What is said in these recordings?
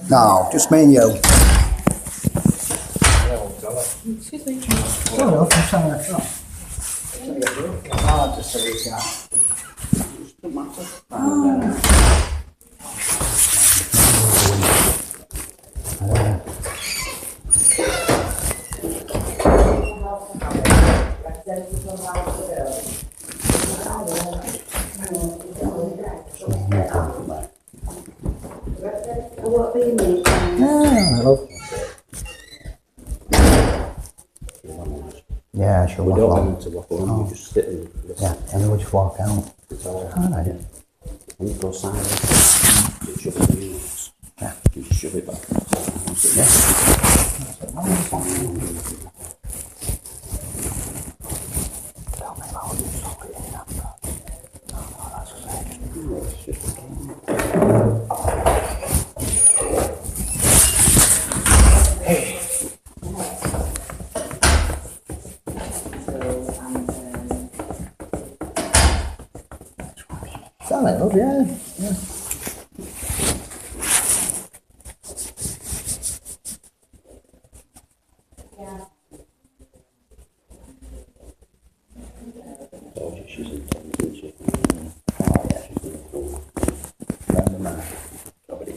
No, just me and you. Excuse me. Oh, no, I'm trying to... Oh, just so you can... Yeah, sure. We don't want them to walk on, we just sit and listen. Yeah, and then we'll just walk out. It's all right. Can't I do? And you go silent. You shove it in your nose. Yeah. You shove it back. Yeah. Tell me about it. Stop it in that. No, that's Silent, love, yeah. Told you she's intense, isn't she? Oh, yeah. She's really cool. Random man. Nobody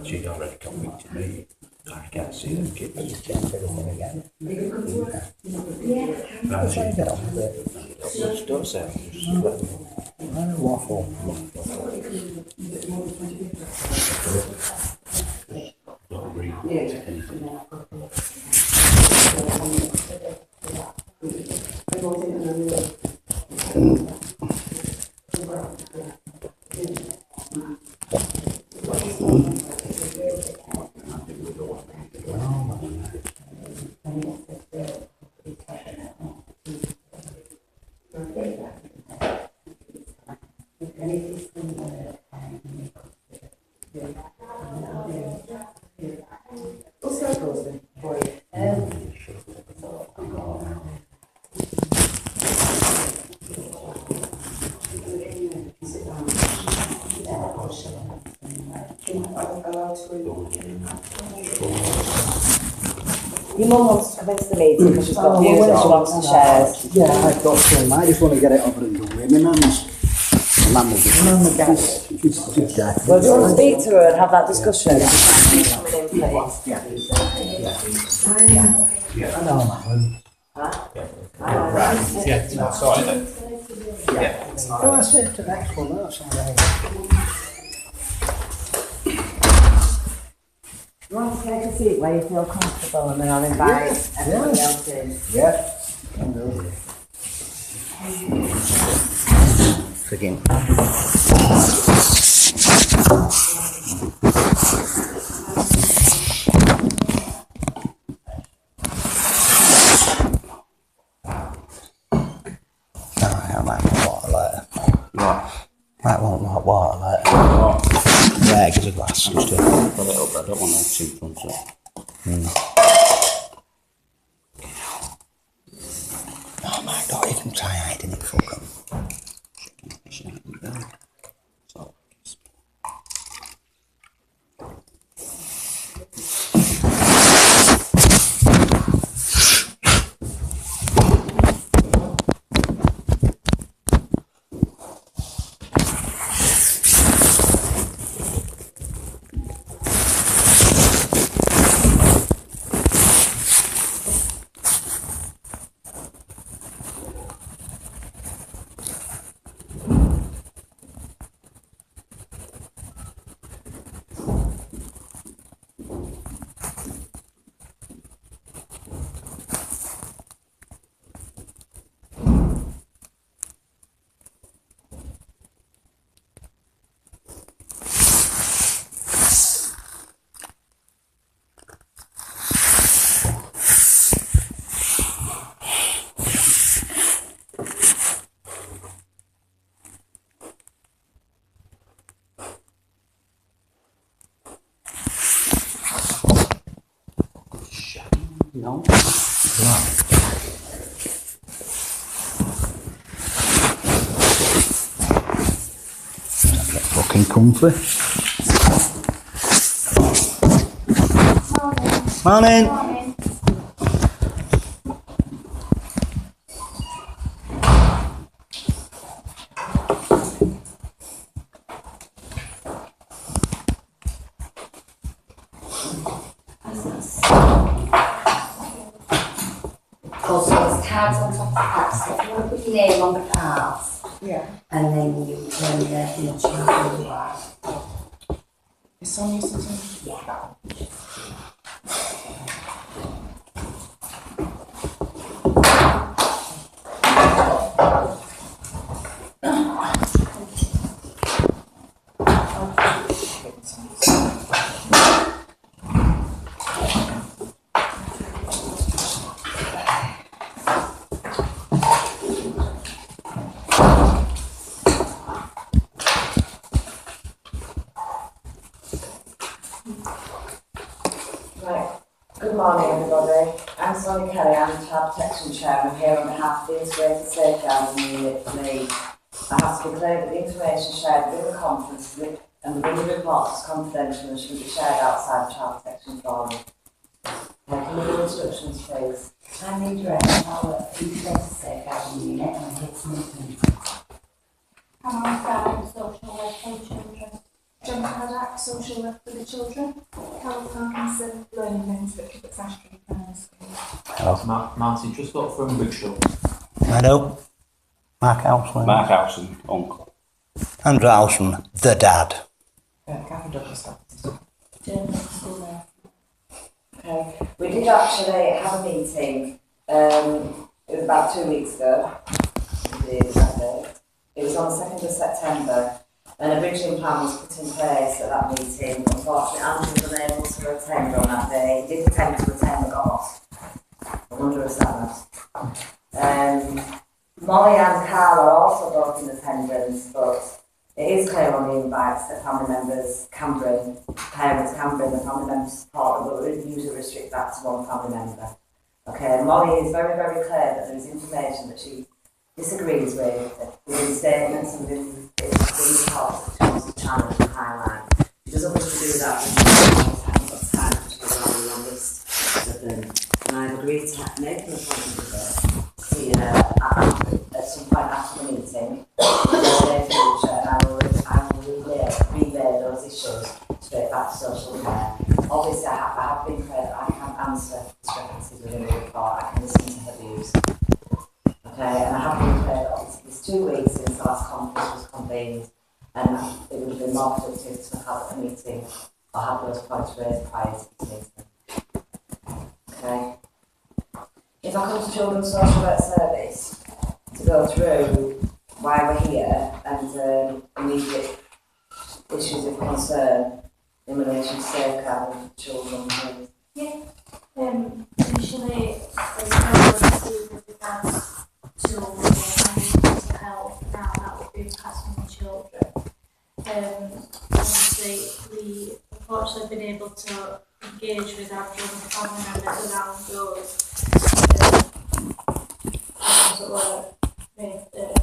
She'd already convicted me. I can't see them kids. Again. Just don't say it. Just let them Waffle. don't agree to anything. Your mum wants to come into the meeting because she's got views that she wants to share. Yeah, I've got some. I just want to get it over and done with. My mum's the gas. She's deaf. Well, do you want to speak to her and have that discussion? Coming in, please. I know, man. Right. Yeah, that's all right then. Yeah. Oh, that's it, the next one, that's all right. You want to take a seat where you feel comfortable and then I'll invite everybody else in. Yeah. Can do. Again. That won't like water later. Oh, Yeah, give us a glass. Just to... put it up, I don't want to in front of it. Oh my God, you can try hiding it, fuck 'em. So, no. Get fucking comfy. Morning. Morning. Also, there's cards on top of that, so if you want to put your name on the cards, Yeah. and then you turn the image where you are. It's on you something. Yeah. Right. Good morning, everybody. I'm Sonia Kelly. I'm the Child Protection Chairman here on behalf of the Integrated Safeguarding Unit, Leeds. I have to declare that the information shared within the conference and within the report is confidential and should be shared outside the Child Protection Forum. Can you give instructions, please? I'm the director of our Integrated Safeguarding Unit, and I'm here to meet you. I'm on Friday, social work for the children. Gender Act, social work for the children. Carol Parkinson, learning mentorship at Ashton Primary School. Hello. Martin, just got from Bridgestone. Hello. Mark Houseman. Mark Howson, uncle. Andrew Houseman, the dad. Gavin Douglas, school there. Okay. We did actually have a meeting, it was about 2 weeks ago. It was on the 2nd of September. And a bridging plan was put in place at that meeting. Unfortunately, Andrew was unable to attend on that day. He did attempt to attend, but got off. I wonder if that was. Molly and Carl are also both in attendance, but it is clear on the invites that family members can bring, parents can bring the family member support, but we usually restrict that to one family member. Okay, Molly is very, very clear that there is information that she disagrees with, within statements and within reports that she wants to challenge and highlight. She doesn't wish to do that when she hasn't got time, which is on the longest of them. And I've agreed to make an appointment with her, see her at some point after the meeting, and I will relay those issues straight back to social care. Obviously, I have been clear that I can't answer discrepancies within the report, I can listen to her views. Okay, and I have been clear that it's 2 weeks since and it would have been more productive to have a meeting or have those points raised prior to the meeting. Okay. If I come to Children's Social Work Service to go through why we're here and immediate issues of concern in relation to safeguarding children. Yeah. Initially, as well as with regards to mental health, now that would be passed on the children. Obviously, we unfortunately been able to engage with our children family members around those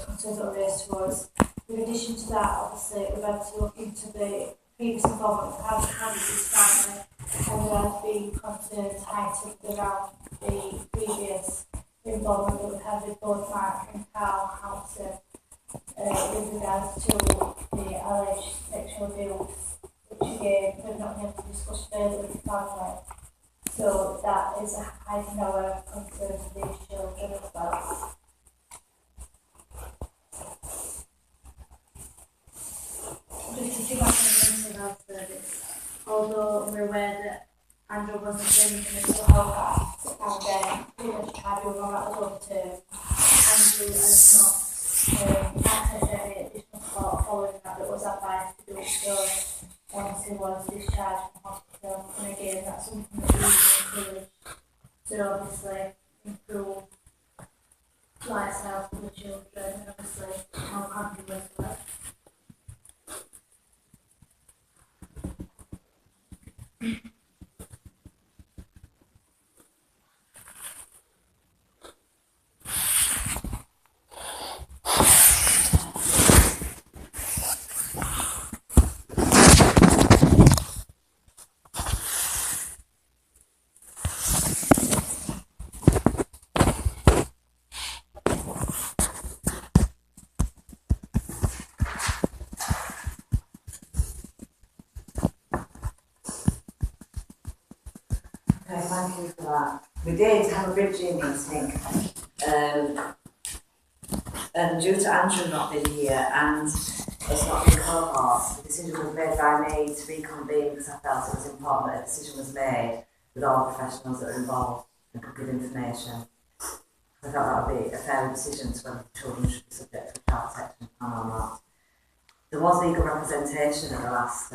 concerns that were raised to us. In addition to that, obviously, we've had to look into the previous involvement we've had with this family, and there have been concerns heightened around the previous involvement that we've had with both Mark and Carl Houghton with regards to the alleged sexual abuse, which again we've not been able to discuss further with the family. So that is a heightened our concern for these children as well. Just to pick up on the mental health service, although we're aware that Andrew wasn't in the mental health and pretty much tribunal that was overturned, Andrew has not accessed any additional support following that was advised to do so once he was discharged from hospital. And again, that's something that we encourage to obviously improve lifestyle for the children and obviously help Andrew with that. Okay, thank you for that. We did have a bridging meeting, and due to Andrew not being here and us not being cohorts, the decision was made by me to reconvene because I felt it was important that a decision was made with all professionals that are involved and could give information. I felt that would be a fair decision to whether the children should be subject to a child protection plan or not. There was legal representation at the last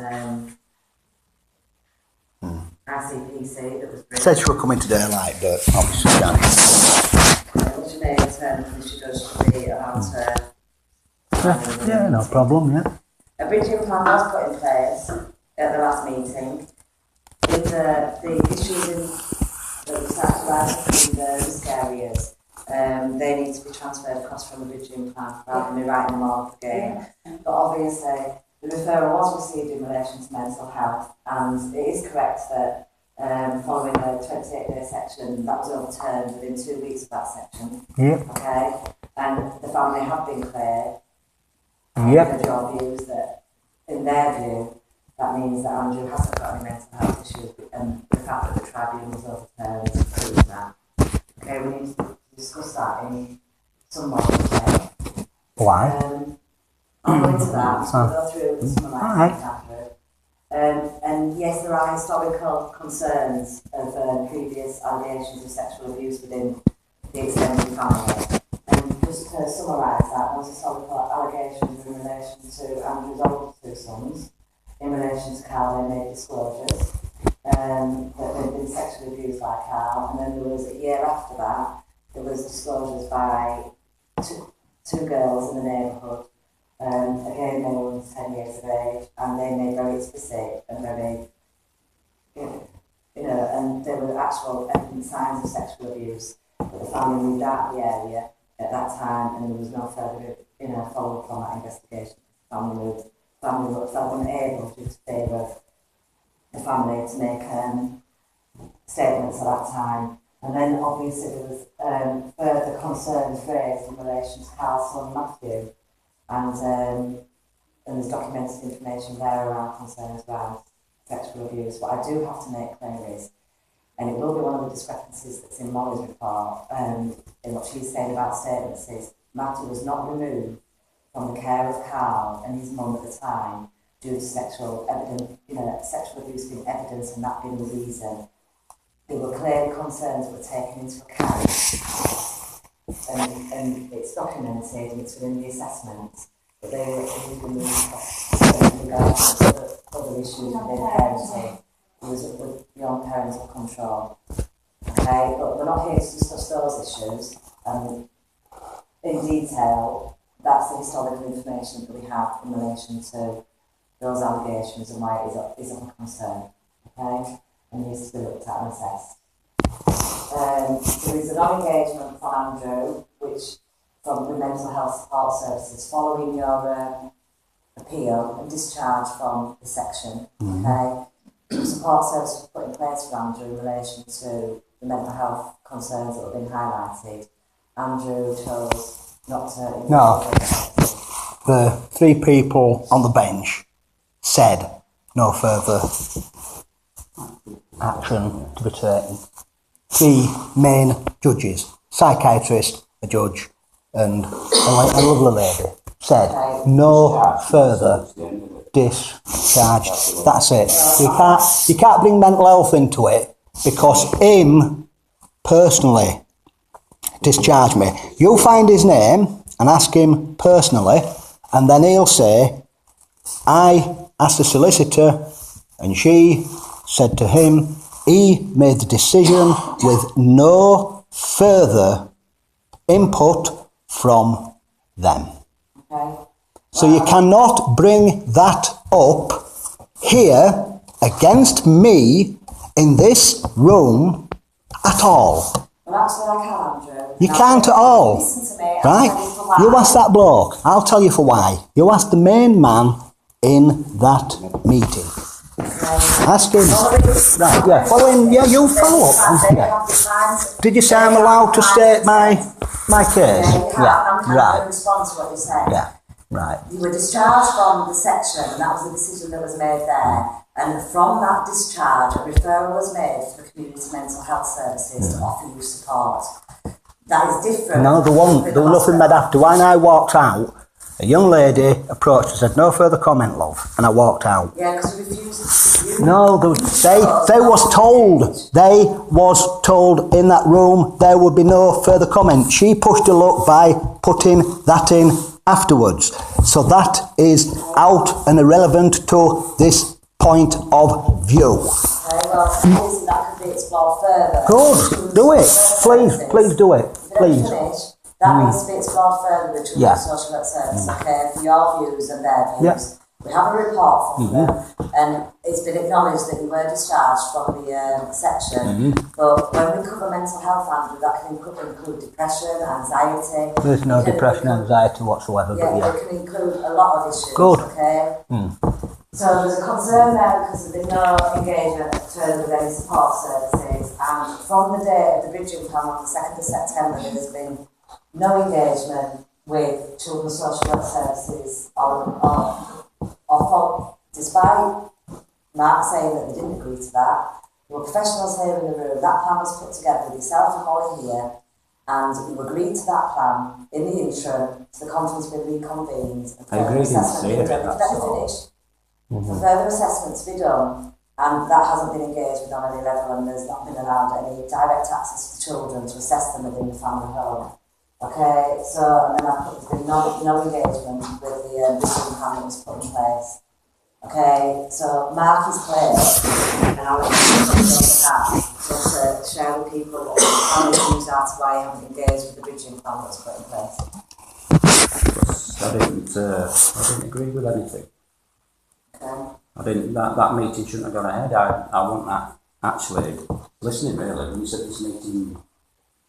RCPC that was Said she would come in today, like, but obviously she can't. which made the issue goes to be about Yeah, no problem, yeah. a bridging plan was put in place at the last meeting. With the issues that we started to rise in the risk areas, they need to be transferred across from the bridging plan rather than me writing them all up again. But obviously, the referral was received in relation to mental health, and it is correct that following the 28-day section, that was overturned within 2 weeks of that section. Yep. Okay, and the family have been clear. Yep. Heard your views that, in their view, that means that Andrew hasn't got any mental health issues, and the fact that the tribunal was overturned proves that. Okay, we need to discuss that in some more detail. Why? I'll go into that. We'll go through some of my things after. And yes, there are historical concerns of previous allegations of sexual abuse within the extended family. And just to summarise that, those historical allegations in relation to Andrew's older two sons, in relation to Carl, they made disclosures that they'd been sexually abused by Carl, and then there was a year after that, there was disclosures by two girls in the neighbourhood. Again, they were 10 years of age, and they made very explicit and very, and there were actual evident signs of sexual abuse. But the family moved out of the area at that time, and there was no further, follow-up on that investigation. The family felt unable due to fear of the family to make statements at that time. And then obviously there was further concerns raised in relation to Carl's son Matthew. And there's documented information there around concerns around sexual abuse. What I do have to make clear is, and it will be one of the discrepancies that's in Molly's report, in what she's saying about statements, is Matthew was not removed from the care of Carl and his mum at the time due to sexual abuse being evidence and that being the reason. There were clearly concerns that were taken into account, and it's documented and it's within the assessment that they were removed in regards to other issues within parenting. It was beyond parental control. Okay, but we're not here to discuss those issues in detail. That's the historical information that we have in relation to those allegations and why it is of a concern. Okay, and needs to be looked at and assessed. There is a non-engagement from Andrew, which from the mental health support services following your appeal and discharge from the section. Okay, support services were put in place for Andrew in relation to the mental health concerns that have been highlighted. Andrew chose not to engage. No. The 3 people on the bench said no further action to be taken. 3 main judges, psychiatrist, a judge, and a lovely lady, said no further discharge. That's it. You can't bring mental health into it because him personally discharged me. You find his name and ask him personally, and then he'll say, I asked the solicitor and she said to him, he made the decision with no further input from them. Okay. So you cannot bring that up here against me in this room at all. Well, that's what I can, Andrew. You can't at all. Listen to me. Right? You ask that bloke. I'll tell you for why. You ask the main man in that meeting. Ask him. Right, yeah, following, yeah, you follow up. Yeah. Did you say I'm allowed to state my case? Yeah, I'm right. to respond to what you said. Yeah, right. You were discharged from the section, and that was the decision that was made there. And from that discharge, a referral was made to the community mental health services to offer you support. That is different. No, there wasn't. There was nothing made after. When I walked out, a young lady approached and said, no further comment, love. And I walked out. Yeah, because you refused to. No, they was told in that room there would be no further comment. She pushed her luck by putting that in afterwards. So that is out and irrelevant to this point of view. Okay, well, obviously that could be explored further. Good, do it. Please do it. Please. That needs to be explored further with children's social work service, okay, for your views and their views. Yeah. We have a report from them, and it's been acknowledged that you were discharged from the section, but when we cover mental health, Andrew, that can include depression, anxiety. There's no depression, anxiety whatsoever, Yeah, but yeah. it can include a lot of issues, Good. okay? So there's a concern there because there's been no engagement in terms of any support services, and from the day of the bridging plan on the 2nd of September, there's been no engagement with children's social work services despite Mark saying that they didn't agree to that. There were professionals here in the room. That plan was put together with yourself and Holly here, and you agreed to that plan in the interim to the conference being reconvened. I agree, didn't say it, Let me finish. For further assessment to be done, and that hasn't been engaged with on any level, and there's not been allowed any direct access to children to assess them within the family home. Okay, so, and then there's been no engagement with the vision plan that was put in place. Okay, so Mark is clear, and I'll let you to share with people what how the views are to why you haven't engaged with the bridging plan that was put in place. I didn't agree with anything. Okay. That meeting shouldn't have gone ahead. I want that actually listening really. When you said this meeting,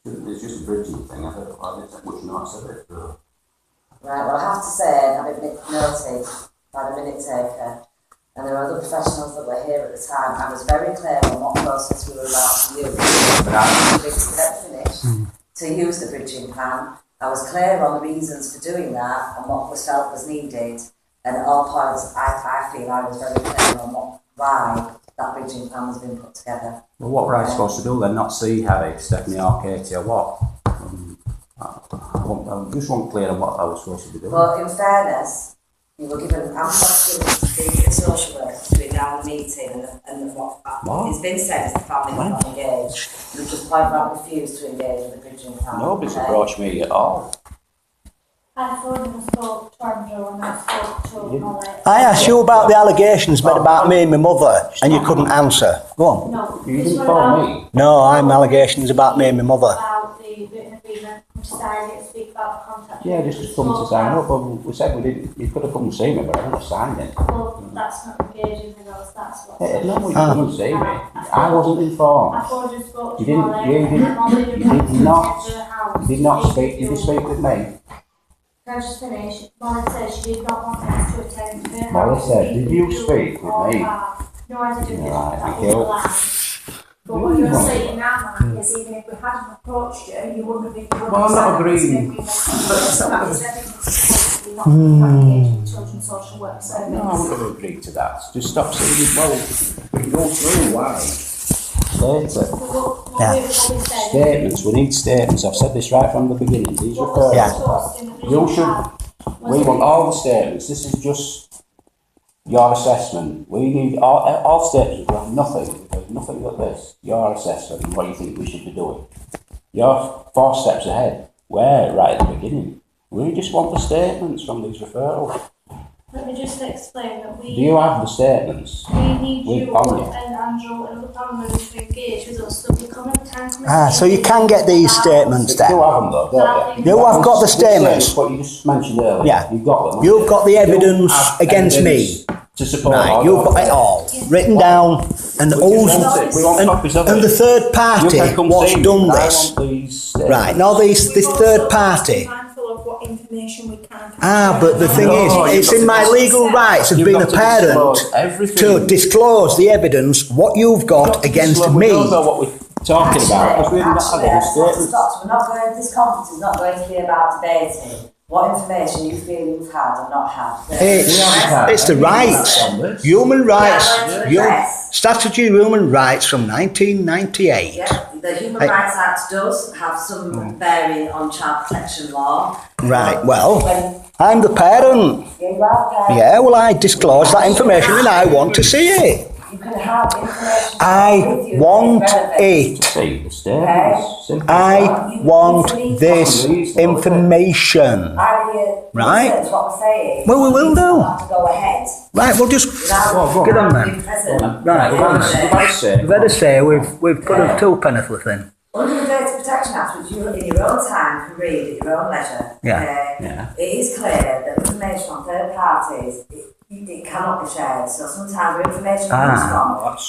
it's just a bridging thing. I didn't think much notice of it. Right, well I have to say, having been noted by the minute taker, and there were other professionals that were here at the time, I was very clear on what process we were allowed to use. Let me finish. To use the bridging plan, I was clear on the reasons for doing that and what was felt was needed. And at all points, I feel I was very clear on why that bridging plan has been put together. Well, what were I supposed to do then? Not see Harry, Stephanie or Katie or what? I just want clear on what I was supposed to be doing. But in fairness, you were given ample opportunity to the social worker between now and the meeting and what it's been said is the family have not engaged. You just point blank refused to engage with the bridging plan. Nobody's approached me at all. I phoned and spoke to Andrew and I spoke to Molly. I asked you about the allegations made about me and my mother, and you couldn't answer. Go on. No, You this didn't one phone about- me. No, I'm allegations about me and my mother. About the written agreement, which decided to speak about the contact. Yeah, just to come to sign up. But we said we didn't. You could have come and seen me, but I didn't sign it. Well, that's not engaging with us, that's what. No, you come and see me. I wasn't informed. I phoned and spoke You to didn't. Molly. You didn't. and Molly You did not. to her house. You did not speak. Did you speak with me? Can I just finish? Molly said she did not want us to attend her Molly house. said, did you speak with Or me? her. No, I didn't. Right, That thank was you. the line. But what you're saying now, Mark, is even if we hadn't approached you, you wouldn't have been. Well, I'm not agreeing. Not engaging children's social work service. No, I wouldn't have agreed to that. Just stop saying it. Well, we can go through why. Later. Yeah. Statements. We need statements. I've said this right from the beginning. These referrals. Yeah. You should. We want all the statements. This is just your assessment. We need all statements. We have nothing. There's nothing but this. Your assessment and what you think we should be doing. You're 4 steps ahead. We're right at the beginning. We just want the statements from these referrals. Let me just explain that Do you have the statements? we need We've you done it. and Andrew and other family members to engage with us so we come at time. So you can get these statements You then. have them though, don't you? You have got the statements. What you just mentioned earlier. Yeah. You've got them. You've got the You evidence have against evidence me. to support Right, all you've your got it all written down, and We who's just want it. We want copies of and it. the third You party can come what's see me. done I this. want these statements. Right, now this third party. Mindful of what information we can. But the thing No, is, it's you've in got my to legal rights of You've being got a to parent disclose everything. to disclose the evidence, what you've got against We me. don't know what we're talking about because we've not had any statements. We're not going, this conference is not going to be about debating what information you feel you've had or not had. It's the rights, human rights, Yes. statutory human rights from 1998. Yeah, the Human Rights Act does have some bearing on child protection law. Right, well, When I'm the parent. you are there, Yeah, well, I disclose that information and I want to see it. you can have information I with you want that's relevant. it. See the statements. Simple as that. I want this information. Are you Right. listen to what we're saying? Well, we will You do. have to go ahead. Right, we'll just Without get on being then. present. Right, We've had a say. We've had a say, we've put a two-penneth thing. Under the Data Protection Act, which you in your own time can read at your own leisure, Yeah. Yeah. it is clear that information on third parties, it cannot be shared. So sometimes where information comes from,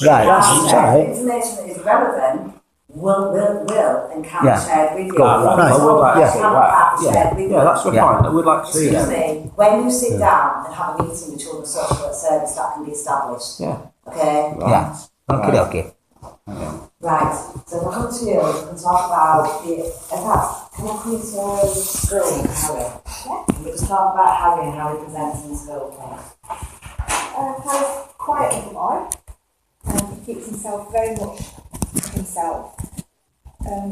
Right, that's can't be shared. right. Information that is relevant will and can Yeah. be shared with you. Right, right. It's Well, all we'd like that to see cannot that. be shared with Yeah, you. that's the Yeah. point. We'd like to see Excuse that. me, when you sit down and have a meeting with Children's Social Work Service, that can be established. Yeah. Okay? Yeah. Okay, okay. Right, so we'll come to you and talk about the, in fact, can I come into school, Harry? Yeah. We'll just talk about Harry and how he presents in school, please. Harry's quiet as a boy. He keeps himself very much to himself.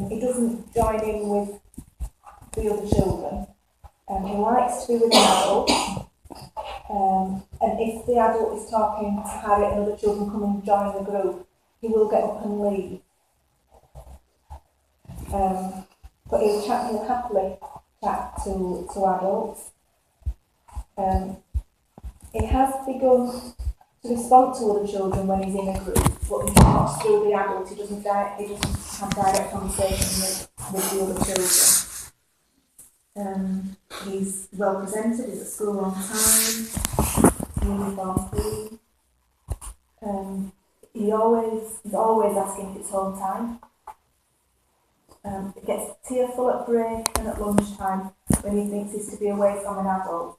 He doesn't join in with the other children. He likes to be with an adult. And if the adult is talking to Harry and other children come and join the group, he will get up and leave. But he'll happily chat to adults. He has begun to respond to other children when he's in a group, but he's not still the adult. He doesn't have direct conversation with the other children. He's well presented. He's at school on time. Uniform clean. He's always asking if it's home time. He gets tearful at break and at lunchtime when he thinks he's to be away from an adult.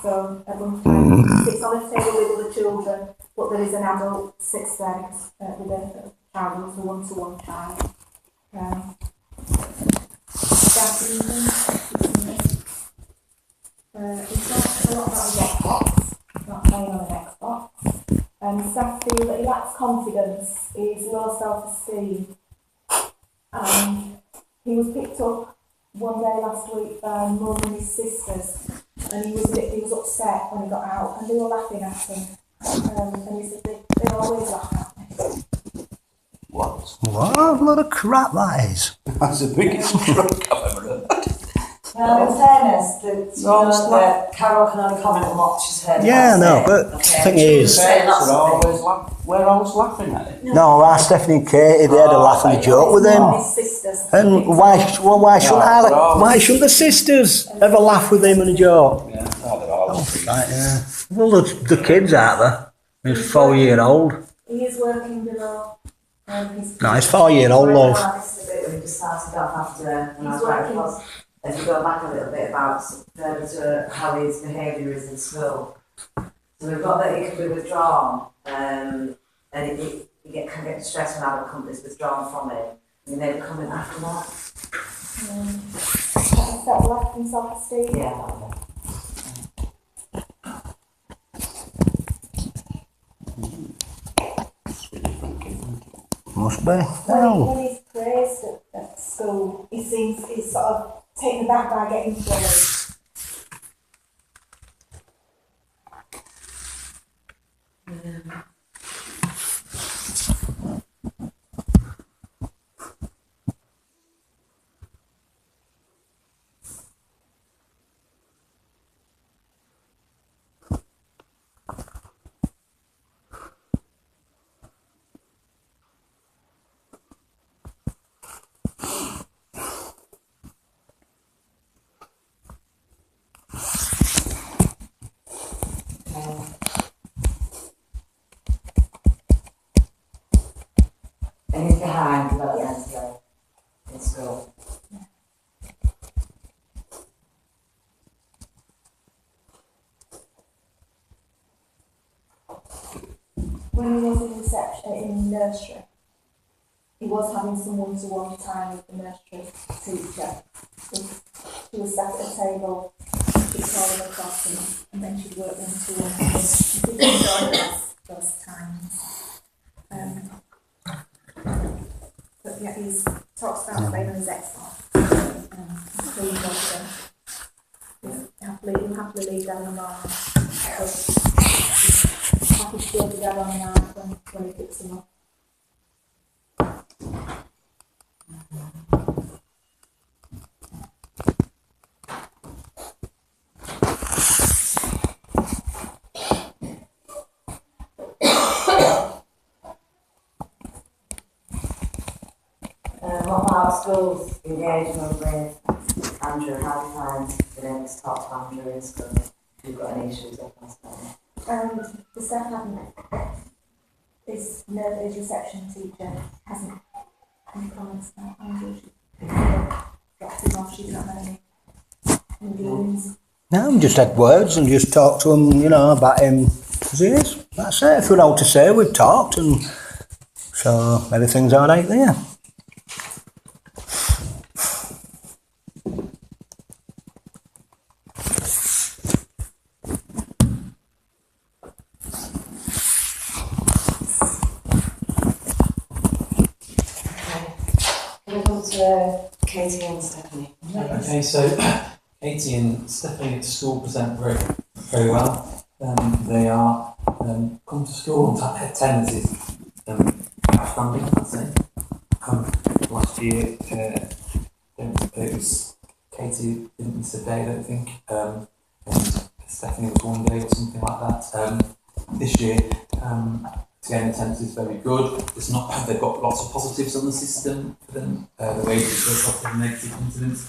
So at lunchtime he sits on a table with other children, but there is an adult sits there with a child who's a one-to-one child. He talks a lot about his Xbox, not playing on an Xbox. Staff feel that he lacks confidence, he's low self-esteem. He was picked up one day last week by mum and his sisters, and he was upset when he got out, and they were laughing at him. And he said they always laugh at me. What? What a lot of crap that is. That's the biggest truck I've ever heard. Well, in fairness, Carol can only comment on what she's heard. Yeah, about no, it. but the thing is, We're always laughing at it. no, our Stephanie and Katie, they had a laughing joke with him. His sisters. And why shouldn't the sisters ever laugh with him and a joke? Yeah, they're all Right, yeah. Well, the kids out there. He's 4-year-old. He is working below. He's No, he's 4-year-old, love. When we just started off after, when I was writing was, if you go back a little bit about to how his behaviour is in school. So we've got that he can be withdrawn, and he can get stressed when other companies withdrawn from him, and they come in after that. that lack in self-esteem. Yeah. Must be. When he's praised at school, he's sort of taken aback by getting praised. And he's behind developmentally in school. When he was in reception in nursery, he was having some one-to-one time with the nursery teacher. She was sat at a table, she'd call him across and then she'd work one-to-one. She did enjoy those times. But yeah, he talks about playing on his Xbox. He'll happily leave Dad on mine. Happy to go with Dad on mine when he picks him up. What about schools' engagement with Andrew? How do you find being able to talk to Andrew in school? If you've got any issues with that? The staff haven't. His reception teacher hasn't any comments about Andrew. She's dropped him off, she's not had any dealings. No, we just had words and just talked to him, about him as he is. That's it. If we know what to say, we've talked, and so everything's all right there. Can we come to Katie and Stephanie? Okay, so Katie and Stephanie at school present very, very well. They are come to school and attendance is outstanding, I'd say. Last year, it was Katie didn't miss a day, I don't think, and Stephanie was one day or something like that. This year, again, attendance is very good. It's not they've got lots of positives on the system for them. The wages have got lots of negative incidents.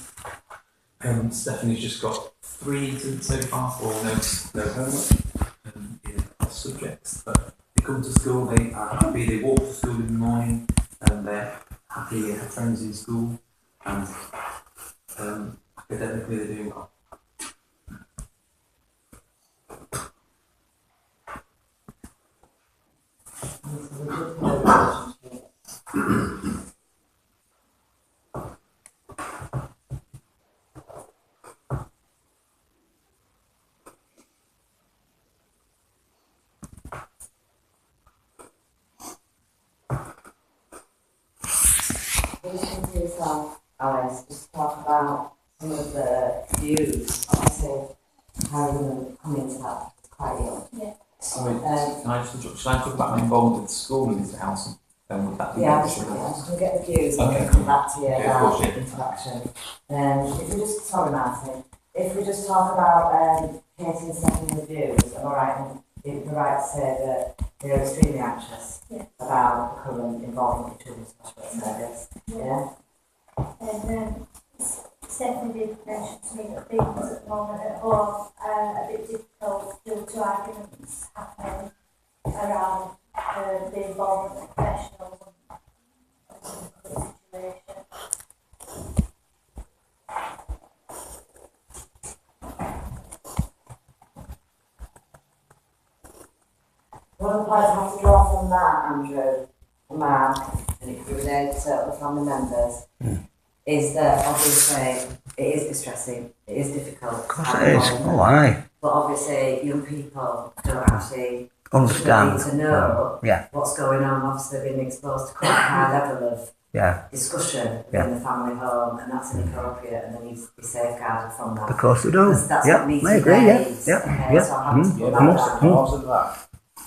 Stephanie's just got 3 incidents so far for no homework in all subjects. But they come to school, they are happy. They walk to school in the morning, and they're happy. They have friends in school, and academically they're doing well. Listen to yourself, Alice, just talk about some of the views, obviously, how are you going to come into that? It's quite young. Yeah. Sorry, can I just shall I talk about my involvement with the school in this house? Would that be I'm just going to get the views and then come back to you about interaction. If we just, sorry Martin, if we just talk about Katie and Stephanie's views, am I right? It'd be right to say that they're extremely anxious about the current involvement with children's special service. Yeah. And Stephanie did mention to me that things at the moment at home are a bit difficult due to arguments happening around the involvement of professionals and the situation. One of the points I have to draw from that, Andrew, and Mark, and it could be related to other family members, is that obviously it is distressing, it is difficult. Of course it is. Oh, aye. But obviously young people don't actually Understand. need to know Yeah. what's going on. Obviously being exposed to quite a high level of discussion in the family home, and that's inappropriate, and they need to be safeguarded from that. Of course they do. That's Yeah, what meeting I agree. needs. Yeah. Okay, so I have to put that down. Cause of that.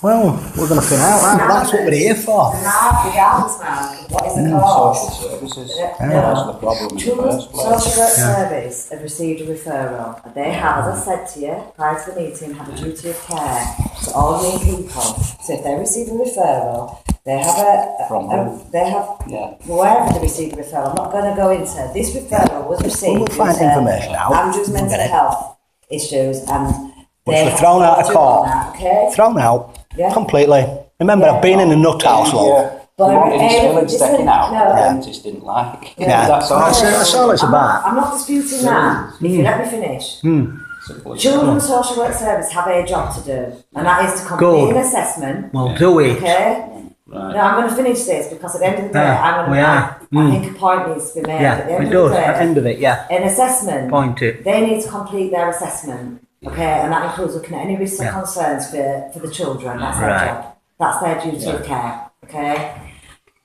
Well, we're going to fin out. That's what we're here for. Regardless, Mark, what is the cause? Social services. Yeah. That's the problem in the Children's first place. Social Work Service have received a referral, and they have, as I said to you prior to the meeting, have a duty of care to all young people. So if they receive a referral, they have From who? they have wherever they receive a referral. I'm not going to go into this referral was received. We'll find information out. Andrew's We'll mental get it. health issues, and Which they were have thrown out of to court. that, okay? Thrown out. Yeah. Completely. Remember, I've been in a nut house, love. But He wanted his listen, feelings taken out, no. the dentist didn't like. Yeah. That's all. That's all it's about. I'm not disputing that. If you let me finish. Simple as Children's Social Work Service have a job to do, and that is to complete an assessment. Well, do it. Okay? Right. No, I'm going to finish this because at the end of the day, Yeah, we are. I think a point needs to be made. At the Yeah, end it of does. the day, At the end of it, yeah. an assessment, Point it. they need to complete their assessment. Okay, and that includes looking at any risks and concerns for the children. That's their Right. job. That's their duty of care. Okay?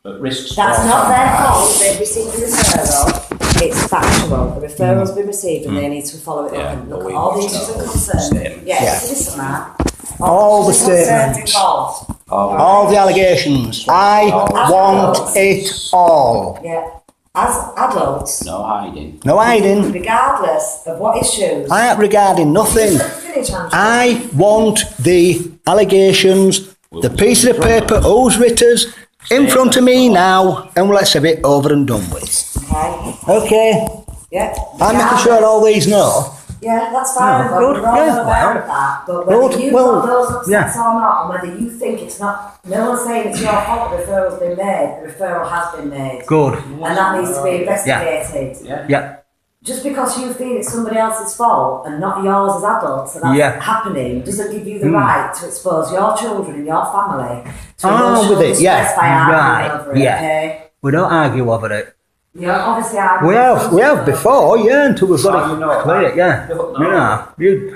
But risks. That's not their fault. They've received a referral. It's factual. The referral's been received, and they need to follow it up and look at all the issues and concerns. Yes, listen, Matt. All the concerns statements. involved. All the allegations. I want it all. Yeah. As adults, No hiding. No hiding. regardless of what issues. I ain't regarding nothing. Finish, Andrew. I want the allegations, the piece of paper, who's writters, in front of me now, and let's have it over and done with. Okay. Okay. Yeah. I'm making sure all these know. Yeah, that's fine. No, but good, we're all yeah, aware of that. But whether good, you've well, got those upsets yeah. or not, and whether you think it's not, no one's saying it's your fault the referral's been made. The referral has been made. Good. And that needs to be investigated. Yeah. Just because you feel it's somebody else's fault and not yours as adults, and that's happening, doesn't give you the right to expose your children and your family to emotional with it, distress by arguing right, over it, okay? We don't argue over it. You're obviously arguing. We have before, until we've got How it you know clear, that? yeah.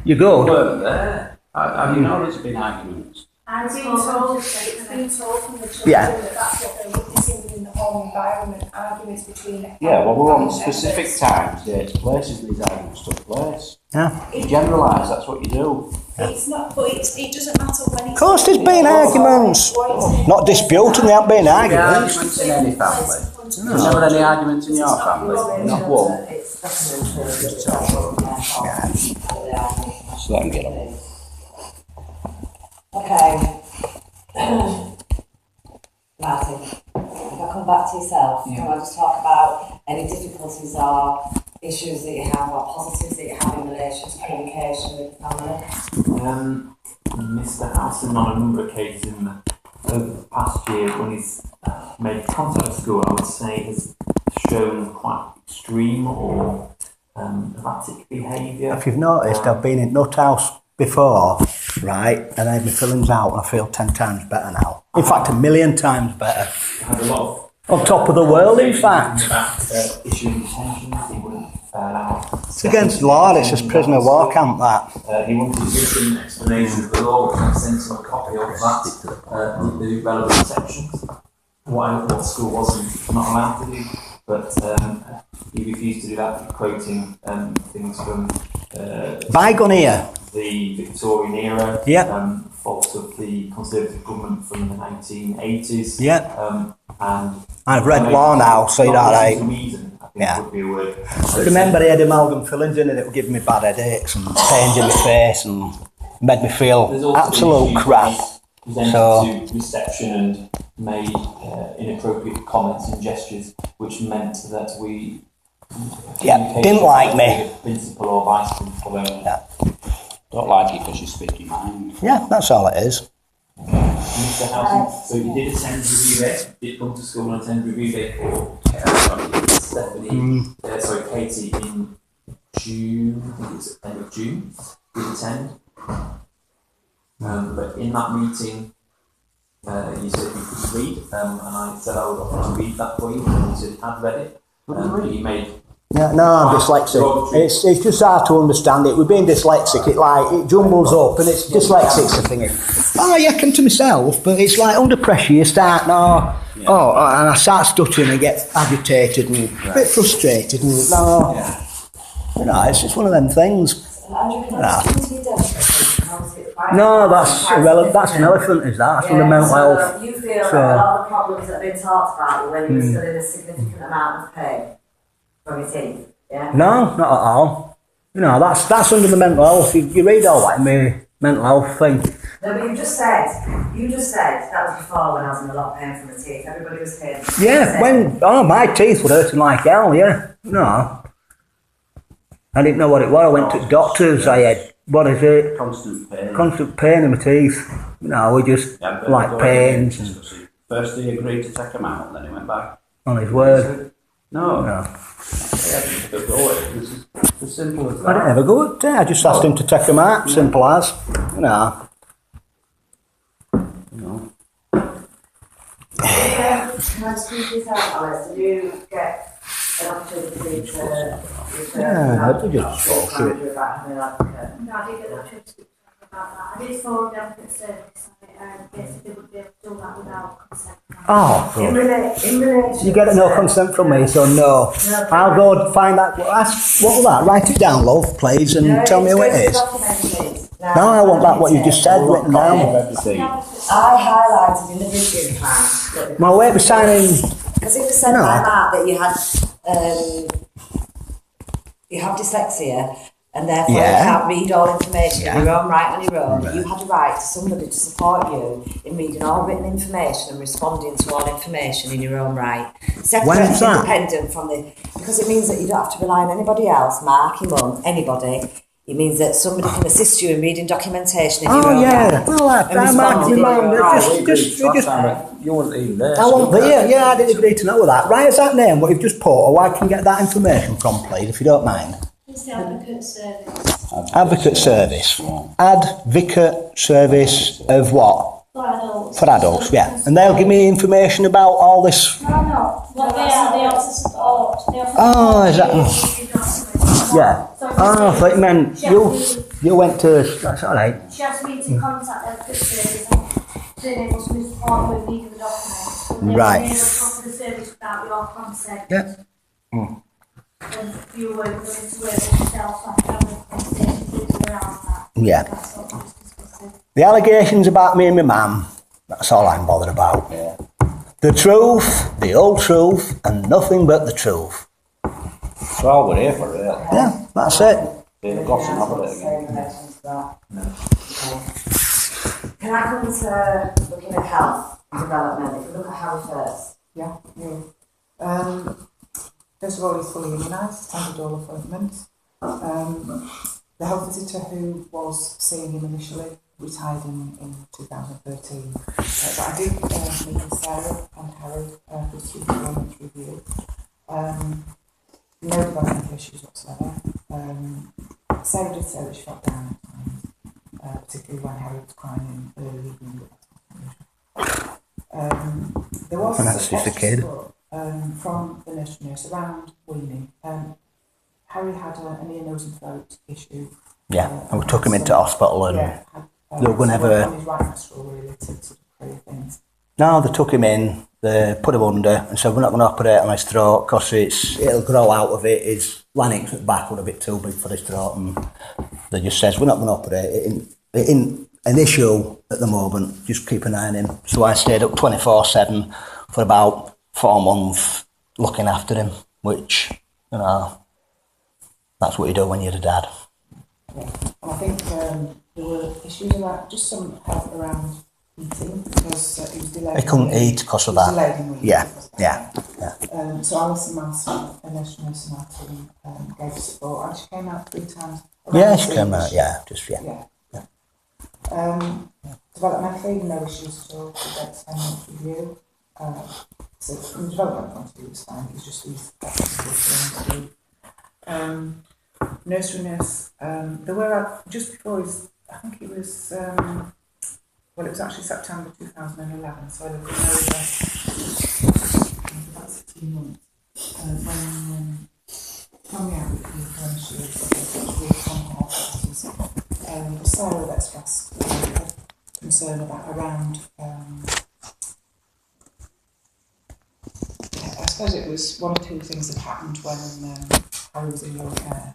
You go. Weren't there. Have you know there's been arguments? It's been told from the children Yeah. that that's what they're witnessing within the home environment, arguments between Yeah, well, we're on family specific members. times, dates, places these arguments took place. Yeah. You generalise, that's what you do. It's not, but it doesn't matter when it's. Of course there's been arguments. Not disputing, there haven't been arguments. Arguments in any family. There's never any arguments in your family. Not one. It's documented. So let them get on. Okay. Martin, if I come back to yourself, can I just talk about any difficulties or issues that you have or positives that you have in relation to communication with the family? Mr. Housen on a number of occasions in over the past year when he's made contact with school, I would say has shown quite extreme or erratic behaviour. If you've noticed, I've been in nut house before, right, and I had my fillings out and I feel 10 times better now. In fact, 1,000,000 times better. Had a lot of On top of the world, in fact. about issuing detentions, he wouldn't allow. It's against law, it's just prisoner of war camp, that. He wanted written explanations of the law, which I sent him a copy of that, the relevant sections. What school wasn't not allowed to do. but he refused to do that, quoting things from Bygone era. the Victorian era, Yeah. faults of the Conservative government from the 1980s. Yeah. And I've read law now, so you're all right. Reason, I think Yeah. would be a word. But remember, he had amalgam fillings in it that were giving me bad headaches and pains in my face and made me feel There's also absolute issues crap. when he presented So- to reception and made inappropriate comments and gestures, which meant that we Didn't like me. Principal or vice principal. Yeah. Don't like it because you speak your mind. Yeah, that's all it is. Mr. Housen, so you did attend review day, did come to school and attend review day for Stephanie, Katie in June, I think it's end of June, did attend. But in that meeting, you said you could read, and I said I would offer to read that for you, and you said I'd read it, but you made... Yeah, no, I'm dyslexic. It's just hard to understand it. With being dyslexic, it jumbles up, and it's dyslexics a thing. Oh, yeah, I can to myself, but it's like under pressure. You start and I start stuttering and get agitated and a bit frustrated and it's just one of them things. No, that's irrelevant. That's an elephant, is that? That's under mental health. You feel that a lot of the problems that have been talked about when you're still in a significant amount of pain from your teeth, yeah? No, not at all. That's under the mental health. You read all that in the mental health thing. No, but you just said that was before when I was in a lot of pain from the teeth. Everybody was pain. Yeah, my teeth were hurting like hell, yeah. No. I didn't know what it was. I went to doctors. I had, what is it? Constant pain. Constant pain in my teeth. We just like pains. First he agreed to take them out, then he went back. On his word. No. It's as simple as that. I didn't ever go up there. I just asked him to take them out. Simple as. Can I just read this out, Alice? Did you get an opportunity to I did just talk to it. about having an advocate? No, I did get the opportunity to speak about that. I did forward the advocate service, basically would be able to do that without consent. In relation You get no consent from me, so no. I'll go find that. What was that? Write it down, love, please, and tell me who it is. No, I want that, what you just said, written down. I highlighted in the vision plan. My way of signing. Because it was said by Mark that you have dyslexia and therefore you can't read all information in your own right on your own. You had a right to somebody to support you in reading all written information and responding to all information in your own right. Separate and independent from because it means that you don't have to rely on anybody else, Mark, your mum, anybody. It means that somebody can assist you in reading documentation in your own right. You weren't even there. I wasn't there, I didn't agree to know that. Right, is that name what you've just put, or where I can get that information from, please, if you don't mind? It's the advocate service. Advocate service. Advocate service of what? For adults. For adults, yeah. And they'll give me information about all this. No. What they offer support. Is that? Yeah. I thought you meant you went to. That's all right. She asked me to contact the advocate service to enable some support with reading the documents. Right. They were able to offer the service without your consent. Yeah. And you were willing to work with yourself, so I could have a conversation with you around that. Yeah. That's what I was discussing. The allegations about me and my mum. That's all I'm bothered about. Yeah. The truth, the whole truth, and nothing but the truth. That's all we're here for, really. Yeah, that's it. They've glossing over it again. Can I come to looking at health and development? If we look at Harry first. Yeah. First of all, he's fully immunised, attended all appointments. The health visitor who was seeing him initially retired in 2013. But I did meet with Sarah and Harry for the performance review. No developmental issues whatsoever. Sarah did say that she felt down at times, particularly when Harry was crying in early evening. There was That's just a kid. From the nursery nurse around weaning. Harry had an ear, nose and throat issue. Yeah, and we took him into hospital and they were going to have on his right nostril really to clear things. No, they took him in they put him under and said, we're not going to operate on his throat because it'll grow out of it. His larynx at the back was a bit too big for his throat, and they just says, we're not going to operate. It ain't an issue at the moment, just keep an eye on him. So I stayed up 24/7 for about 4 months looking after him, which, you know, that's what you do when you're a dad. Yeah. And I think there were issues about just some health around eating because he was delayed. He couldn't eat because of that. Yeah. So Alison Manson, a nurse in our team, gave support, and she came out 3 times. Yeah, she came out, Developmentally, no issues at all. She got 10 months review. So from the development point of view, it's fine. It's just these things to do. Nursery nurse, there were just before his, I think it was, it was actually September 2011, so there was no about 16 months, when coming out with the Sarah that expressed concern around, I suppose it was 1 or 2 things that happened when Harry was in your care.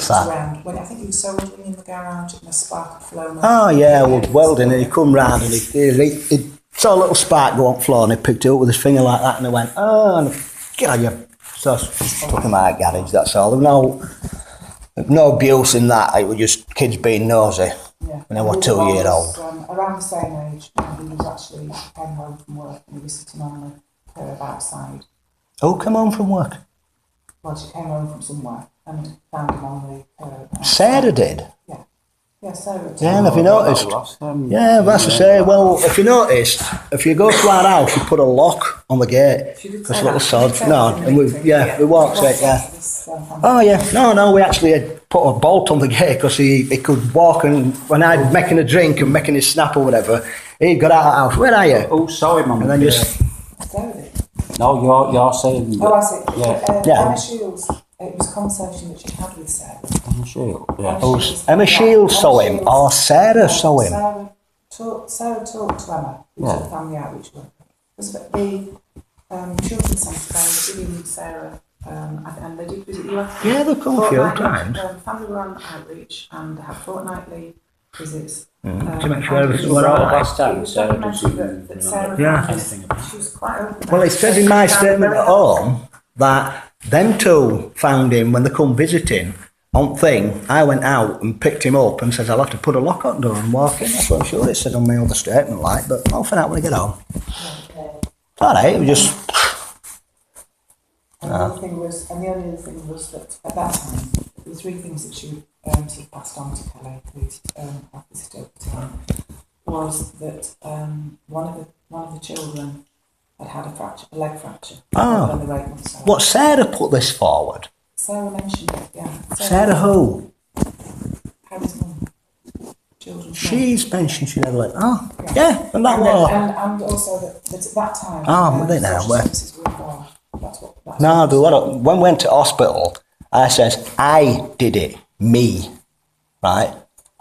Around when I think he was soldering in the garage and a spark had flown. Oh yeah, welding, and he come round and he saw a little spark go on the floor and he picked it up with his finger like that and he went, oh, and so took him out of the garage, that's all. There was no abuse in that, it was just kids being nosy when they were 2-year-old. Around the same age, he was actually came home from work and he was sitting on the curb outside. Who came home from work? Well, she came home from somewhere and found him on the curb. Sarah did? Yeah, Sarah did. Yeah, and if you noticed, yeah, that's to say, well, if you noticed, if you go to our house, you put a lock on the gate. Because little sods, and we walked it, yeah. Oh yeah, no, we actually had put a bolt on the gate because he could walk, and when I'd making a drink and making his snap or whatever, he'd got out of the house, where are you? Oh, sorry, Mum. And then just... Sarah did. No, you're saying... Oh, I see. Yeah. Emma Shields, it was a conversation that she had with Sarah. Emma Shields, yeah. Emma Shields saw him, or Sarah saw him? Sarah talked to Emma, who's a family outreach worker. The children's centre found William and Sarah, and they did visit you. Yeah, they've come a few times. The family were on outreach and had fortnightly visits. To make sure everything was all right. She was quite open. Well, it says in my statement at home that them two found him when they come visiting on thing. I went out and picked him up and says I'll have to put a lock on the door and walk in. That's what I'm sure it said on my other statement, like, but I'll find out when I get home. It's alright, it was just... And the only other thing was that at that time, the 3 things that she sort of passed on to Kelly, who's our visitor at the time, was that one of the children had a leg fracture. Oh, what, Sarah put this forward? Sarah mentioned it, yeah. Sarah who? Harry's mum. She's mentioned she never went, oh, yeah, and that was... And also that at that time... Oh, were they now? Services were involved. That's no, when we went to hospital, I says, I did it, me, right?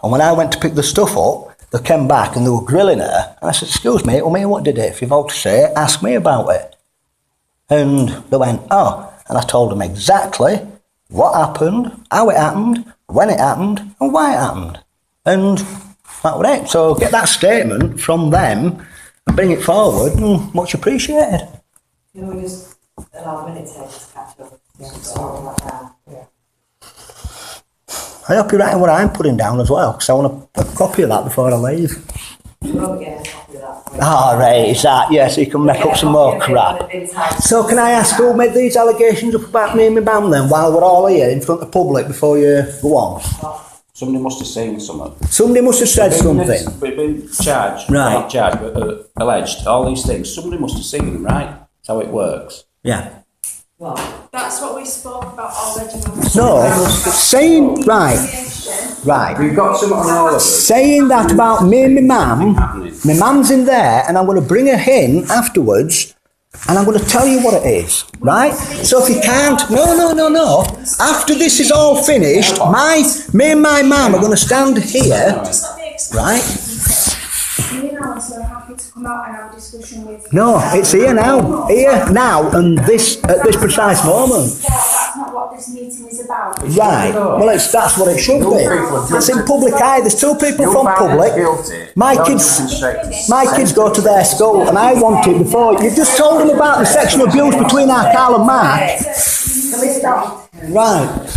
And when I went to pick the stuff up, they came back and they were grilling her. And I said, excuse me, well, me, what did it? If you've all to say it, ask me about it. And they went, oh. And I told them exactly what happened, how it happened, when it happened, and why it happened. And that was it. So get that statement from them and bring it forward, and much appreciated. You know, we just allow a minute to catch up. Yeah. I hope you're writing what I'm putting down as well, because I want to put a copy of that before I leave. We'll get a copy of that. Oh, right, is that? Yeah, so you can make up some more crap. So can I ask who made these allegations up about me and my mum then, while we're all here in front of the public before you go on? Somebody must have seen something. Somebody must have said something. We've been charged, right? Not charged, but alleged. All these things. Somebody must have seen them, right? That's how it works. Yeah. Well, that's what we spoke about already. No, saying right. We've got something on all of us. Saying that about me and my mum. My mum's in there, and I'm going to bring her in afterwards. And I'm going to tell you what it is, right? So if you can't, no. After this is all finished, me and my mum are going to stand here, right? councillor happy to come out and have a discussion with? No, it's here now. Here now, and this at this precise moment. That's not what this meeting is about. Right. Well, that's what it should be. It's in public eye. There's two people from public. My kids go to their school, and I want it before. You just told them about the sexual abuse between our Carl and Mark. Can we stop? Right.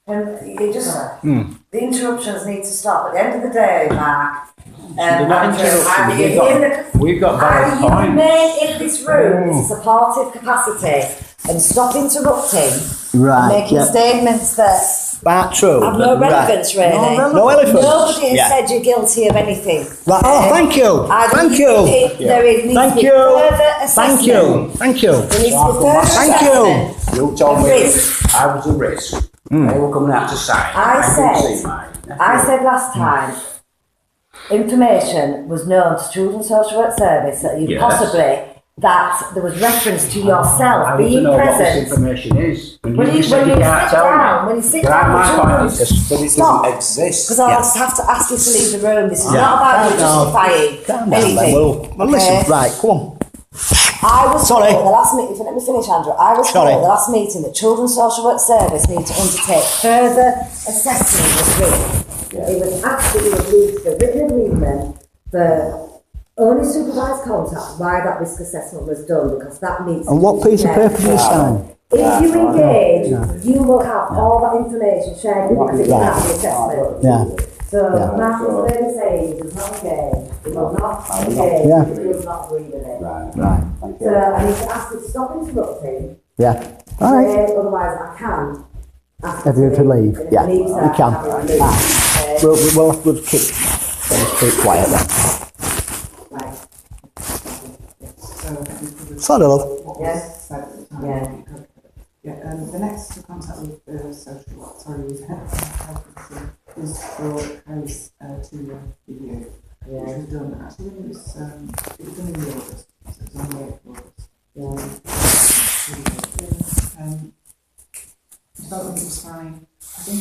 You just, the interruptions need to stop. At the end of the day, Mark, They're not interrupting. We've got valid you points. remain in this room in a supportive capacity and stop interrupting Right. and making statements that That's true. have no relevance, really. No relevance. Nobody has said you're guilty of anything. Right. Oh, thank you. Thank you. There needs Thank to be you. further assessment. Thank you. Thank you. There needs to be further Thank you. assessment. You told of me risk. I was a risk. They were coming out to sign. I couldn't see said- mine. I said last time, information was known to Children's Social Work Service that you Yes. possibly, that there was reference to I yourself want to being know what this present. information is. When When you you said sit you can't tell down, me. when you sit Right, down with my point children, is just that it stop. doesn't exist. Because I'll just have to ask you to leave the room. This is Yeah. not about you Calm down. justifying Calm down, then. anything. Well, listen. Right. Come on. I was Sorry. told at the last meeting, let me finish, Andrew. I was Sorry. told at the last meeting that Children's Social Work Service need to undertake further assessment of this risk. It was actually agreed to written agreement for only supervised contact why that risk assessment was done, because that needs to And what be piece of shared. paper do you sign? If you engage, you will have all that information shared with you Right. at the assessment. Yeah. So, Yeah. Mark was really saying he does not engage, he will not engage, Yeah. he will not agree with it. Right. Thank So, you. I need to ask you to stop interrupting. Yeah. All right. Otherwise, I can ask Have you to leave? And if Yeah. leaves You that, can. I will leave. Okay? We'll keep quiet then. Right. So I think we've covered Sorry, love. what Yes. was said at the time. Yeah. Yeah, the next to contact with the with health is for Harry's 2-year review, which was done actually when it was done in August, so it was on the 8th of August. Development was fine. I think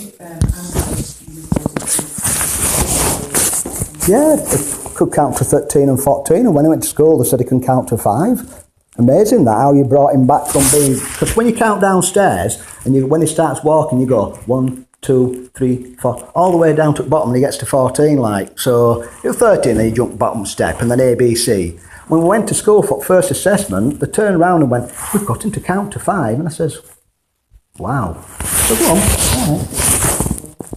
Yeah, he could count to 13 and 14, and when he went to school, they said he can count to 5. Amazing that, how you brought him back from being... Because when you count downstairs, and when he starts walking, you go 1, 2, 3, 4, all the way down to the bottom, and he gets to 14, like. So, you're 13, and he jumped bottom step, and then ABC. When we went to school for first assessment, they turned around and went, we've got him to count to 5, and I says, wow. So go on, all right.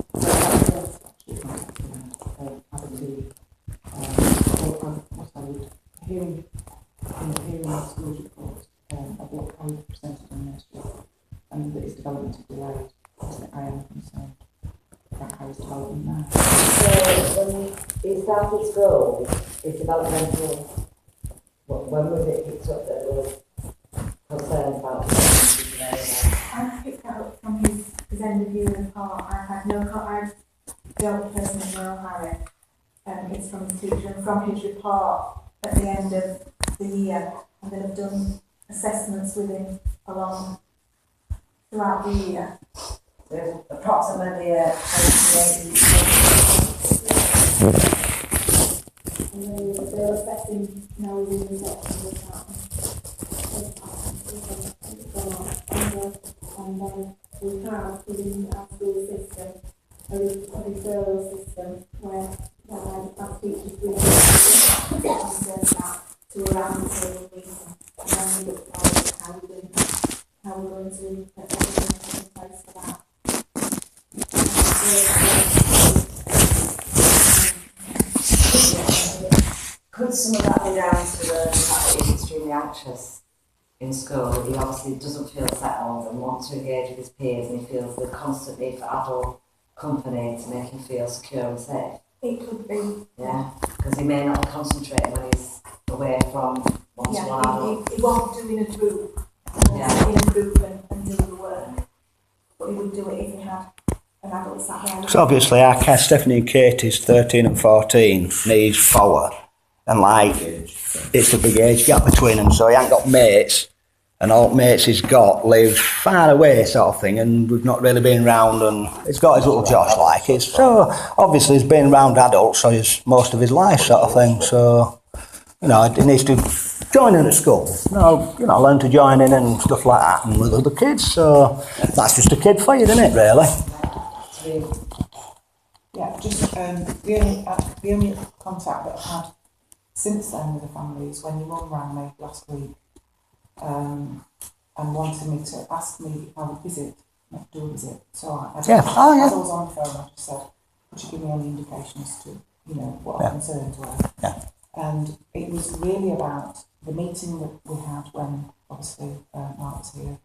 hearing the school's report of what I presented on next year, and that his development is delayed, I am concerned about how his development now. So, when he started school, his developmental, when was it picked up that there was concern about development? I picked that up from his end of year report. I've had no I don't personally know Harry. It's from his teacher and from his report at the end of the year, and then I've done assessments with him along throughout the year. There's approximately 28 And then they're affecting now within the section with that. And we have within our school system a referral system where our teachers bring that to a round table meeting, and then we look at how we're going to put everything in place for that. Could some of that be down to the fact that he's extremely anxious in school? He obviously doesn't feel settled and wants to engage with his peers, and he feels the constant need for adult company to make him feel secure and safe. It could be. Yeah, because he may not concentrate when he's away from one-to-one adult. He won't do in a group. Yeah. In a group and do the work. But he would do it if he had an adult sat there. So obviously our Stephanie and Katie's 13 and 14 needs 4. And like, it's a big age gap between them, so he ain't got mates. and all mates he's got live far away sort of thing, and we've not really been round, and he's got his little Josh like it. So obviously he's been round adults so he's most of his life sort of thing. So, you know, he needs to join in at school, learn to join in and stuff like that, and with other kids. So that's just a kid for you, isn't it, really? Yeah, just the only contact that I've had since then with the family is when your mum rang me last week and wanted me to ask me if I would visit, not do a visit. So as I was on the phone, I just said, could you give me any indication as to, what our concerns were? Yeah. And it was really about the meeting that we had when, obviously, Mark was here.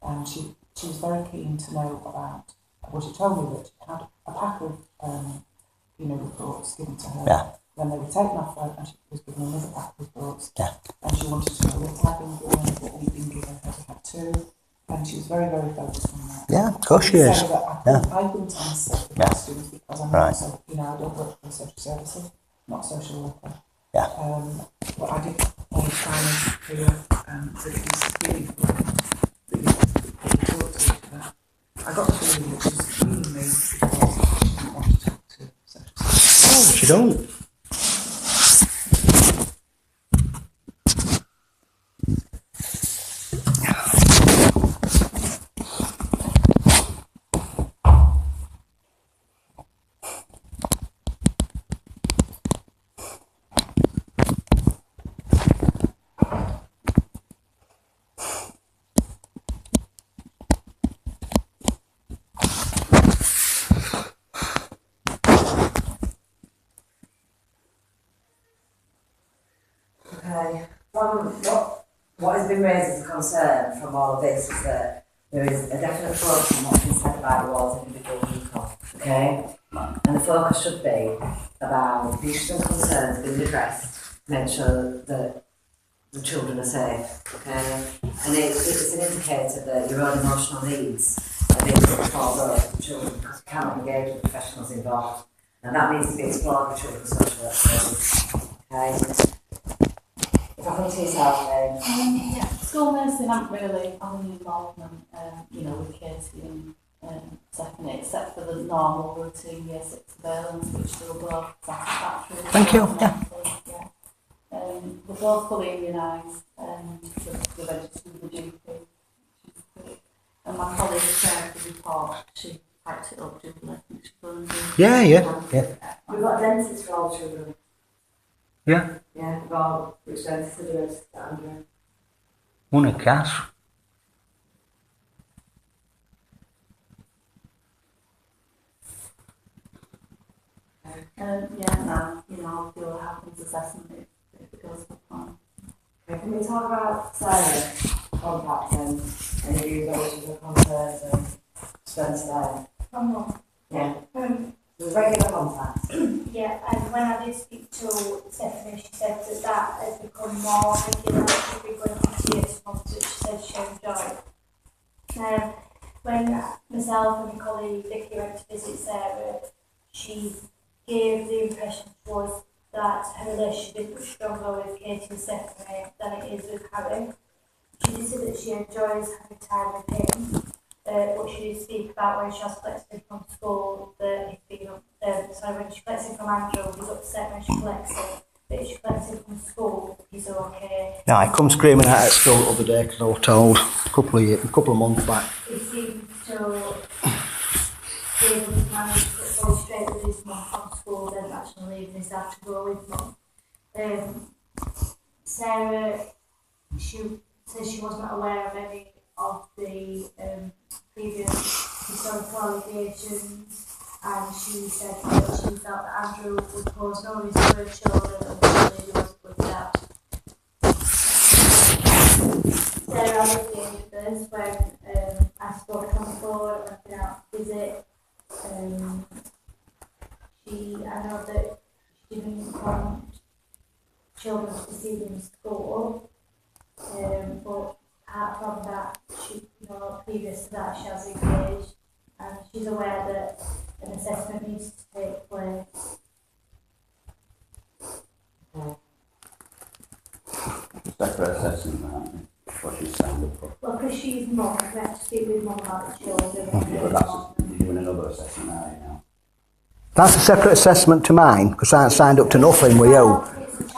And she was very keen to know about, she told me that she had a pack of, reports given to her. Yeah. Then they were taken off her and she was given another pack of reports. Yeah. And she wanted to know what had been given, what we'd been given, her we had two. And she was very, very focused on that. Yeah, of course she is. So that I couldn't answer the questions because I'm not so, I don't work for social services, not social worker. Yeah. But I did want to try and hear that it was really important that you talk to each other. I got the feeling that she was screening me because she didn't want to talk to social services. Oh, she don't. Okay. What has been raised as a concern from all of this is that there is a definite focus on what's been said about the wards individual people. Okay? And the focus should be about the issues and concerns being addressed to make sure that the children are safe. Okay? And it's an indicator that your own emotional needs are being put forward for the children because you cannot engage with professionals involved. And that needs to be explored with children's social work services. Okay? Yeah, school nursing aren't really having any involvement, with kids in secondary, except for the normal routine year 6 surveillance, which they were both satisfactory. Thank you. Yeah. They're both fully immunised and they're registered with the GP, which is good. And my colleague shared the report, she packed it up, didn't she? Yeah. We've got dentists for all children. Yeah. Yeah, well, which dentist are doing Andrew? One of Cass. I'll do a happens assessment if it goes to plan. Okay, can we talk about Sarah contacting any views on issues and concerns and spend today? Yeah. There's regular contact. Yeah, and when I did speak to Stephanie, she said that has become more regular, she'll be going on to years months, which she said she enjoyed. When myself and my colleague Vicky went to visit Sarah, she gave the impression to us that her relationship is much stronger with Katie and Stephanie than it is with Harry. She did say that she enjoys having time with him. But she did speak about when she has collected him from school, that he's been when she collects him from Andrew, he's upset when she collects him, but if she collects him from school, he's okay. No, I come screaming out at school the other day because I was told a couple of months back. He seems to be able to manage to go straight with his mum from school, then actually leaving his dad to go with mum. Sarah, she says she was not aware of any of the previous historical allegations, and she said that she felt that Andrew would pose no risk to her children and that he was a good dad. Sarah lived the end of this when I spoke to her before and I've been out to visit. I know that she didn't want children to see them in school, but apart from that, previous to that, she has engaged, and she's aware that an assessment needs to take place. Separate assessment, aren't they? what she's signed up for. Well, because she's mum, we have to speak with mum about the children. Yeah, but that's, you're doing another assessment, are you now? That's a separate assessment to mine, because I haven't signed up to nothing with you.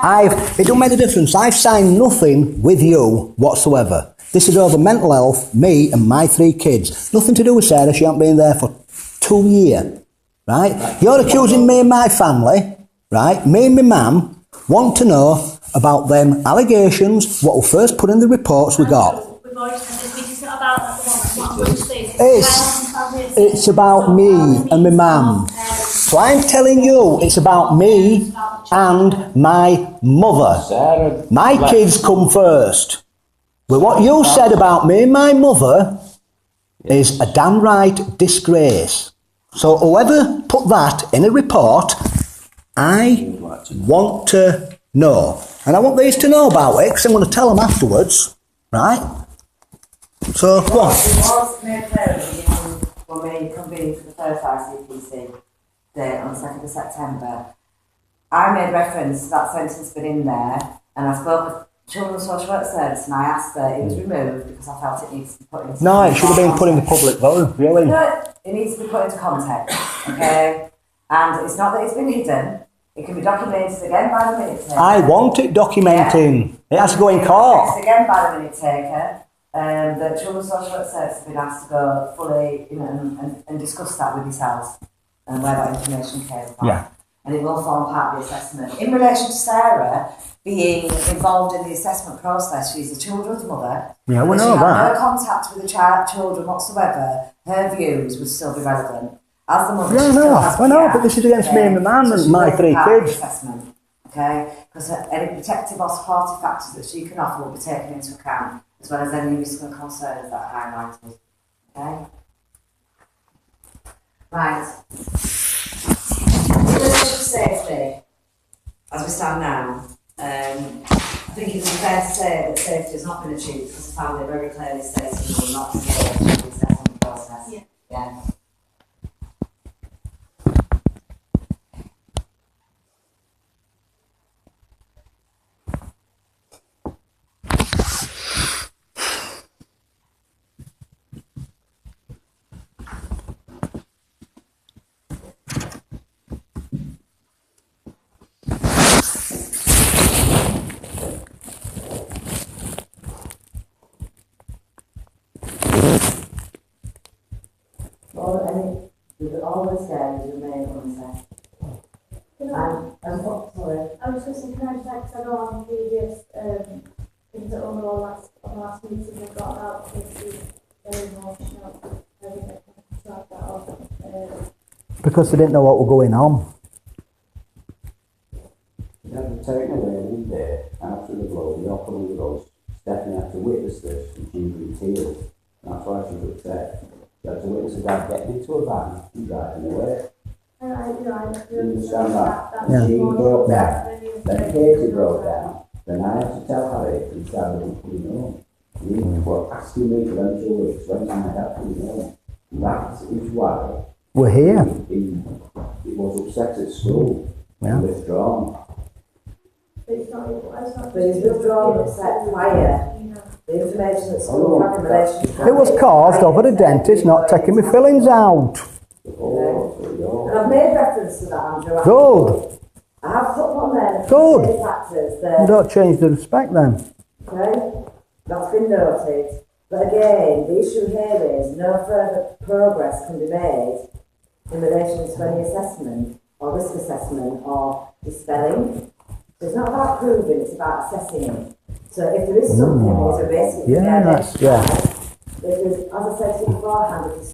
It don't make a difference. I've signed nothing with you whatsoever. This is over mental health, me and my 3 kids. Nothing to do with Sarah, she hasn't been there for 2 years, right? You're accusing me and my family, right? Me and my mum want to know about them allegations, what we first put in the reports we got. We've already said this meeting's not about that at the moment. What I'm going to say is It's about me and my mum. So I'm telling you, it's about me and my mother. Sarah, My kids come first. But what you said about me and my mother is a damn right disgrace. So whoever put that in a report, I want to know. And I want these to know about it, because I'm going to tell them afterwards, right? So, go on. It was made clear at the beginning when we convened for the first ICPC day on the 2nd of September. I made reference to that sentence been in there, and I spoke with Children's Social Work Service, and I asked that it was removed because I felt it needs to be put into No, it should have been put in the public vote, really. No, it needs to be put into context, okay? And it's not that it's been hidden. It can be documented again by the minute taker. I want it documenting. It has to go in court. Documented again by the minute taker. The Children's Social Work Service have been asked to go fully, and discuss that with yourselves and where that information came from. Yeah. And it will form part of the assessment. In relation to Sarah being involved in the assessment process, she's a children's mother. Yeah, we If know she had that. no contact with the children whatsoever, her views would still be relevant. As the mother, Yeah, she still has I know, to be but this is against me and my man so and she my will be 3 part of the kids. assessment, okay? Because any protective or supportive factors that she can offer will be taken into account, as well as any risks and concerns that are highlighted, okay? Right. In relation to safety, as we stand now, I think it would be fair to say that safety has not been achieved because the family very clearly states we will not engage in the assessment process. Yeah. Yeah. All the stairs remain unsafe. Sorry. I was just thinking, can I check, because I know on previous things that on the last meeting we got out, it's very emotional, everything, like that off. Because they didn't know what was going on. You have to take away one day after the blow, you're coming with us. Stephanie had to witness this, and she was in tears. That's why she was upset. She had to witness a dad getting into a van and driving away. And I You understand that? Yeah. She broke down. Then Katie broke down. Then I had to tell Harry and Sarah to put him home. You were asking me for them 2 weeks when I had to put him home. That is why We're here. he was upset at school. Yeah. Withdrawn. it's not. But he's withdrawn and set fire. The information at school had in relation to It was caused over the dentist not taking my fillings out. And I've made reference to that, Andrew. Good. I have put one there. Good. The factors You there. don't change the respect then. Okay, that's been noted. But again, the issue here is no further progress can be made in relation to any assessment or risk assessment or dispelling. So it's not about proving, it's about assessing it. So if there is something that is a risk, it can be Yeah, identified. yeah. If there's, as I said to you beforehand, if